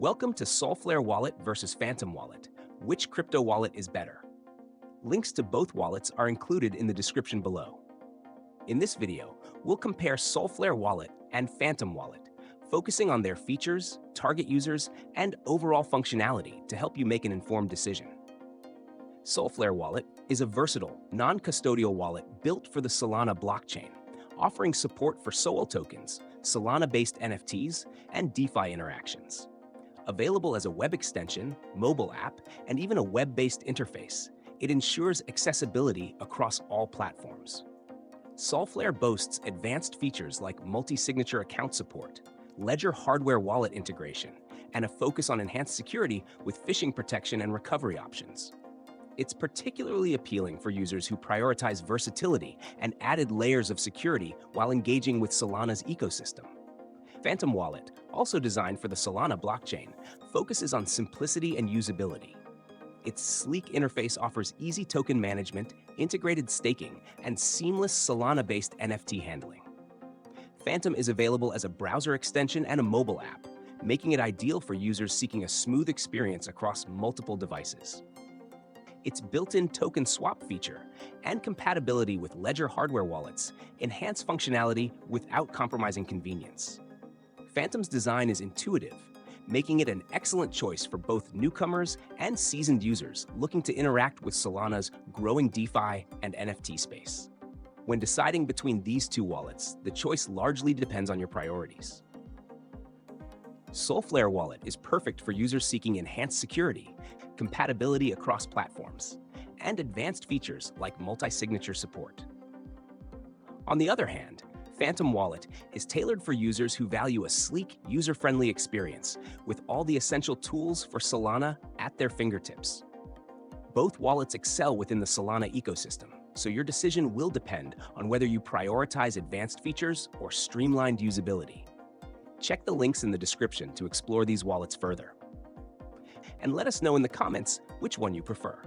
Welcome to Solflare Wallet versus Phantom Wallet. Which crypto wallet is better? Links to both wallets are included in the description below. In this video, we'll compare Solflare Wallet and Phantom Wallet, focusing on their features, target users, and overall functionality to help you make an informed decision. Solflare Wallet is a versatile, non-custodial wallet built for the Solana blockchain, offering support for SOL tokens, Solana-based NFTs, and DeFi interactions. Available as a web extension, mobile app, and even a web-based interface, it ensures accessibility across all platforms. Solflare boasts advanced features like multi-signature account support, Ledger hardware wallet integration, and a focus on enhanced security with phishing protection and recovery options. It's particularly appealing for users who prioritize versatility and added layers of security while engaging with Solana's ecosystem. Phantom Wallet, also designed for the Solana blockchain, focuses on simplicity and usability. Its sleek interface offers easy token management, integrated staking, and seamless Solana-based NFT handling. Phantom is available as a browser extension and a mobile app, making it ideal for users seeking a smooth experience across multiple devices. Its built-in token swap feature and compatibility with Ledger hardware wallets enhance functionality without compromising convenience. Phantom's design is intuitive, making it an excellent choice for both newcomers and seasoned users looking to interact with Solana's growing DeFi and NFT space. When deciding between these two wallets, the choice largely depends on your priorities. Solflare Wallet is perfect for users seeking enhanced security, compatibility across platforms, and advanced features like multi-signature support. On the other hand, Phantom Wallet is tailored for users who value a sleek, user-friendly experience with all the essential tools for Solana at their fingertips. Both wallets excel within the Solana ecosystem, so your decision will depend on whether you prioritize advanced features or streamlined usability. Check the links in the description to explore these wallets further. And let us know in the comments which one you prefer.